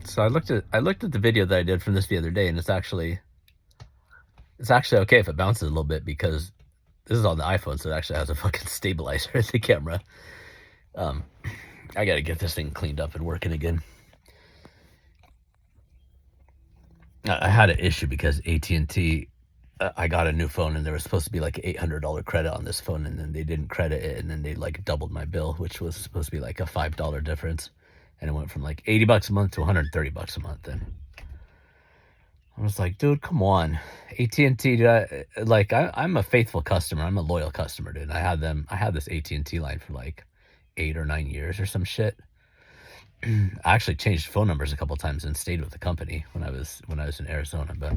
So I looked at the video that I did from this the other day, and it's actually okay if it bounces a little bit because this is on the iPhone, so it actually has a fucking stabilizer in the camera. I gotta get this thing cleaned up and working again. I had an issue because AT&T, I got a new phone and there was supposed to be like $800 credit on this phone, and then they didn't credit it, and then they like doubled my bill, which was supposed to be like a $5 difference, and it went from like $80 a month to $130 a month. And I was like, dude, come on, AT&T. I'm a faithful customer. I'm a loyal customer, dude. I had this AT&T line for like 8 or 9 years or some shit. I actually changed phone numbers a couple times and stayed with the company when I was in Arizona. But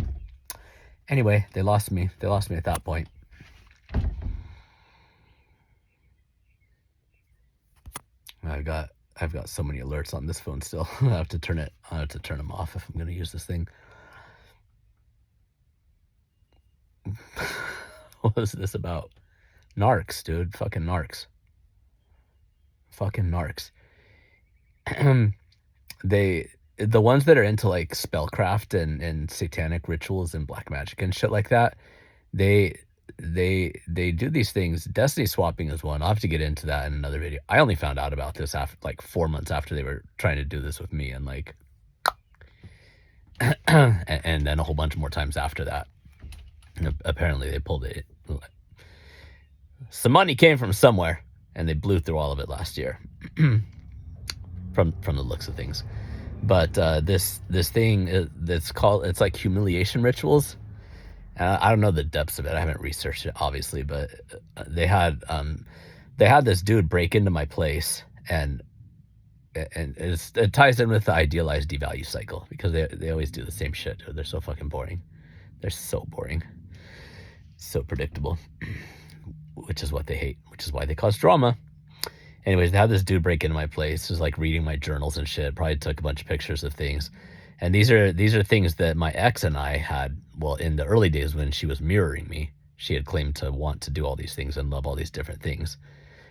anyway, they lost me. They lost me at that point. I've got so many alerts on this phone still. I have to turn them off if I'm going to use this thing. What was this about? Narcs, dude. Fucking narcs. Fucking narcs. The ones that are into like spellcraft and satanic rituals and black magic and shit like that, they do these things. Destiny swapping is one. I'll have to get into that in another video. I only found out about this after like 4 months after they were trying to do this with me, and like and then a whole bunch more times after that. Apparently they pulled it. Some money came from somewhere, and they blew through all of it last year. from the looks of things. But this thing that's called, it's like humiliation rituals. I don't know the depths of it. I haven't researched it, obviously, but they had this dude break into my place, and it ties in with the idealized devalue cycle, because they always do the same shit, dude. They're so fucking boring. They're so boring, so predictable, which is what they hate, which is why they cause drama. Anyways, they had this dude break into my place. He was like reading my journals and shit. Probably took a bunch of pictures of things. And these are things that my ex and I had, well, in the early days when she was mirroring me, she had claimed to want to do all these things and love all these different things.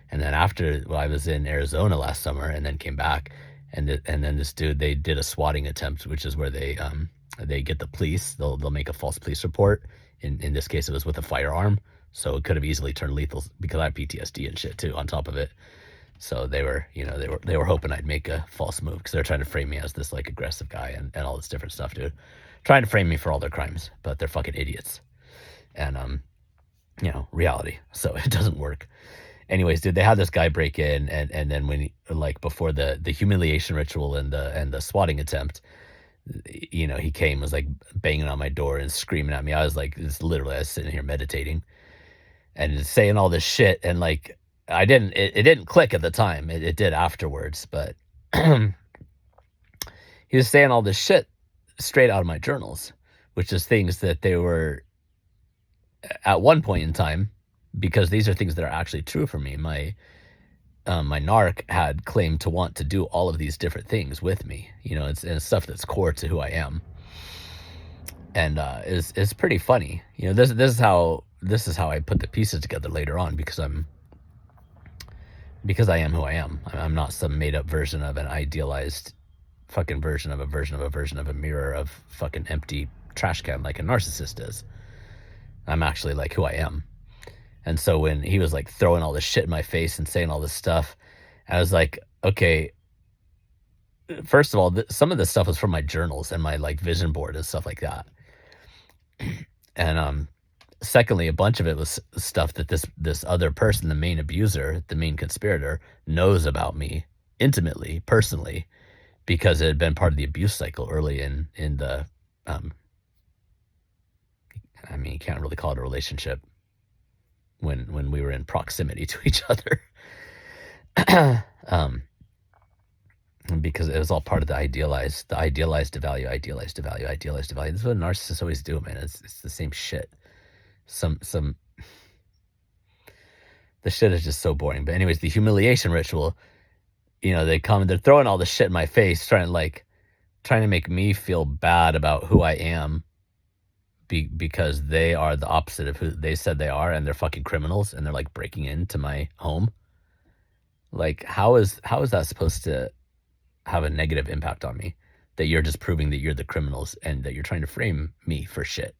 And then after, I was in Arizona last summer and then came back, and then this dude, they did a swatting attempt, which is where they get the police. They'll make a false police report. In this case, it was with a firearm, so it could have easily turned lethal because I have PTSD and shit too on top of it. So they were hoping I'd make a false move because they're trying to frame me as this like aggressive guy and all this different stuff, dude. Trying to frame me for all their crimes, but they're fucking idiots. And reality. So it doesn't work. Anyways, dude, they had this guy break in, and then when before the humiliation ritual and the swatting attempt, he came, was like banging on my door and screaming at me. I was like, I was sitting here meditating and saying all this shit, and like it didn't click at the time. It did afterwards, but he was saying all this shit straight out of my journals, which is things that they were at one point in time, because these are things that are actually true for me. My narc had claimed to want to do all of these different things with me. It's stuff that's core to who I am, and it's pretty funny. This is how I put the pieces together later on, because I am who I am. I'm not some made up version of an idealized fucking version of a version of a version of a mirror of fucking empty trash can like a narcissist is. I'm actually like who I am. And so when he was like throwing all this shit in my face and saying all this stuff, I was like, okay, first of all, some of this stuff was from my journals and my like vision board and stuff like that. And secondly, a bunch of it was stuff that this other person, the main abuser, the main conspirator, knows about me intimately, personally, because it had been part of the abuse cycle early in the you can't really call it a relationship when we were in proximity to each other. Because it was all part of the idealized to value. This is what narcissists always do, man. It's the same shit. The shit is just so boring. But anyways, the humiliation ritual, they come and they're throwing all this shit in my face, trying to make me feel bad about who I am, because they are the opposite of who they said they are, and they're fucking criminals, and they're like breaking into my home. Like, how is that supposed to have a negative impact on me? That you're just proving that you're the criminals and that you're trying to frame me for shit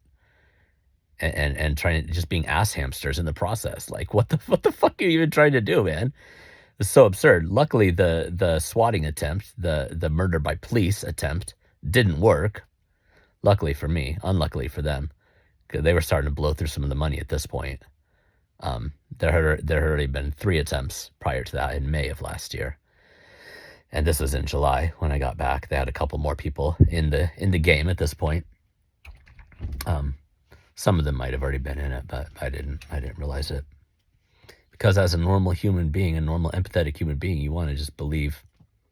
and trying to just being ass hamsters in the process. Like, what the fuck are you even trying to do, man? It's so absurd. Luckily, the swatting attempt, the murder by police attempt, didn't work. Luckily for me, unluckily for them, because they were starting to blow through some of the money at this point. There had already been 3 attempts prior to that in May of last year, and this was in July when I got back. They had a couple more people in the game at this point. Some of them might have already been in it, but I didn't realize it. Because as a normal human being, a normal empathetic human being, you want to just believe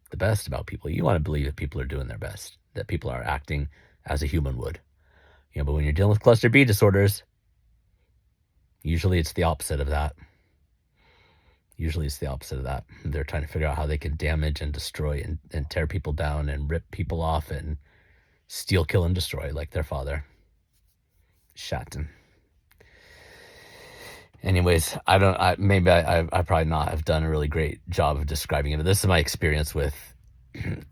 the best about people. You want to believe that people are doing their best, that people are acting as a human would. But when you're dealing with cluster B disorders, usually it's the opposite of that. They're trying to figure out how they can damage and destroy and tear people down and rip people off and steal, kill, and destroy like their father. Shatton. Anyways, I probably not have done a really great job of describing it, but this is my experience with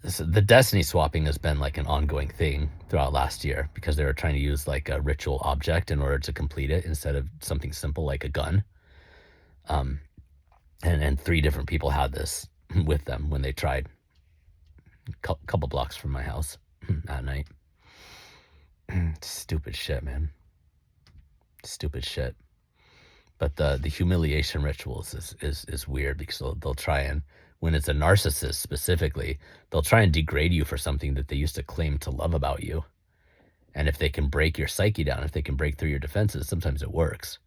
the destiny swapping. Has been like an ongoing thing throughout last year because they were trying to use like a ritual object in order to complete it instead of something simple like a gun. And 3 different people had this with them when they tried, a couple blocks from my house at night. Stupid shit, man. Stupid shit. But the humiliation rituals is weird because they'll try and, when it's a narcissist specifically, they'll try and degrade you for something that they used to claim to love about you. And if they can break your psyche down, if they can break through your defenses, sometimes it works.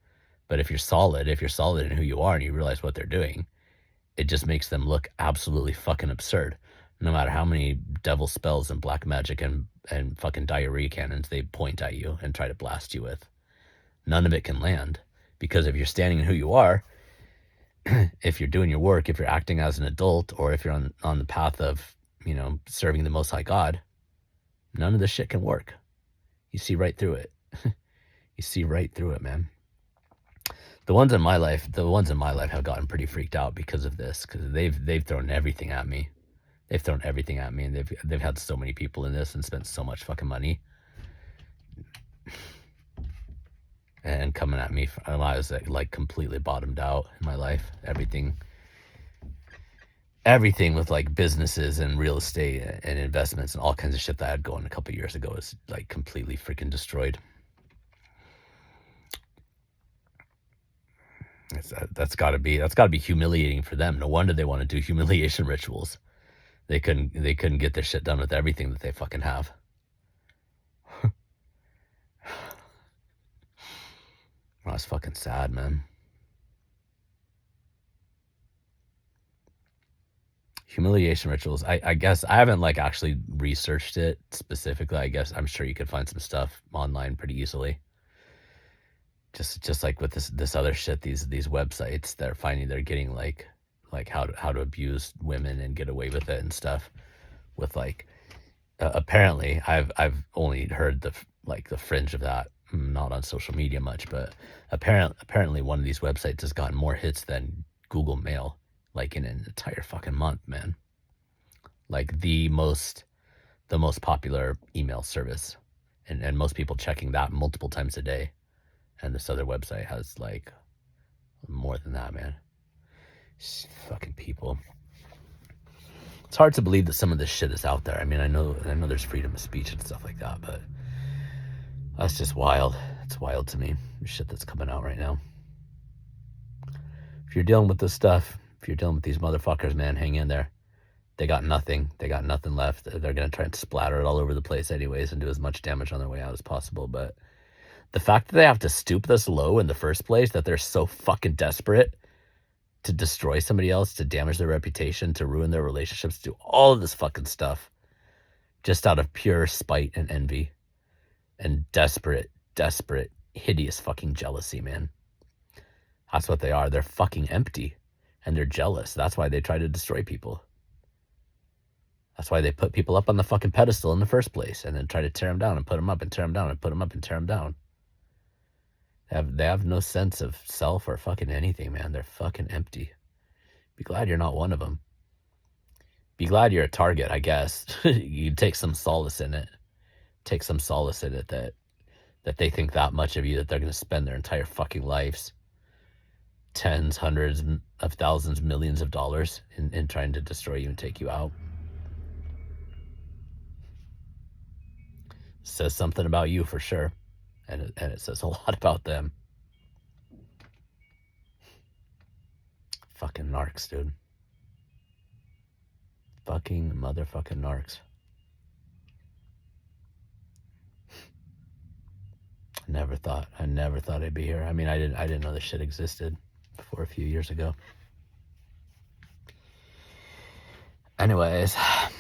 But if you're solid in who you are and you realize what they're doing, it just makes them look absolutely fucking absurd. No matter how many devil spells and black magic and fucking diarrhea cannons they point at you and try to blast you with, none of it can land. Because if you're standing in who you are, if you're doing your work, if you're acting as an adult, or if you're on the path of, serving the Most High God, none of this shit can work. You see right through it. You see right through it, man. The ones in my life have gotten pretty freaked out because of this, because they've thrown everything at me. And they've had so many people in this and spent so much fucking money. And coming at me when I was like completely bottomed out in my life. Everything with like businesses and real estate and investments and all kinds of shit that I had going a couple years ago is like completely freaking destroyed. That's got to be humiliating for them. No wonder they want to do humiliation rituals. They couldn't get their shit done with everything that they fucking have. That's fucking sad, man. Humiliation rituals. I guess I haven't like actually researched it specifically. I guess I'm sure you could find some stuff online pretty easily. Just like with this other shit, these websites, they're getting like how to abuse women and get away with it and stuff. With like apparently, I've only heard the fringe of that, not on social media much, but apparently one of these websites has gotten more hits than Google Mail, like in an entire fucking month, man. Like the most popular email service, and most people checking that multiple times a day. And this other website has like more than that, man. Fucking people. It's hard to believe that some of this shit is out there. I mean, I know there's freedom of speech and stuff like that, but that's just wild. It's wild to me, the shit that's coming out right now. If you're dealing with this stuff, if you're dealing with these motherfuckers, man, hang in there. They got nothing. They got nothing left. They're going to try and splatter it all over the place anyways and do as much damage on their way out as possible, but the fact that they have to stoop this low in the first place, that they're so fucking desperate to destroy somebody else, to damage their reputation, to ruin their relationships, to do all of this fucking stuff just out of pure spite and envy and desperate, hideous fucking jealousy, man. That's what they are. They're fucking empty and they're jealous. That's why they try to destroy people. That's why they put people up on the fucking pedestal in the first place and then try to tear them down and put them up and tear them down and put them up and tear them down. They have no sense of self or fucking anything, man. They're fucking empty. Be glad you're not one of them. Be glad you're a target, I guess. You take some solace in it. Take some solace in it that they think that much of you that they're going to spend their entire fucking lives, tens, hundreds of thousands, millions of dollars in trying to destroy you and take you out. Says something about you for sure, and it says a lot about them. Fucking narcs, dude. Fucking motherfucking narcs. I never thought I'd be here. I mean, I didn't know this shit existed before a few years ago. Anyways, I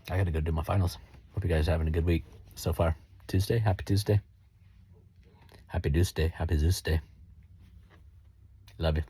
gotta go do my finals. Hope you guys are having a good week so far. Tuesday, happy Tuesday. Happy Deuce Day, happy Zeus Day. Love you.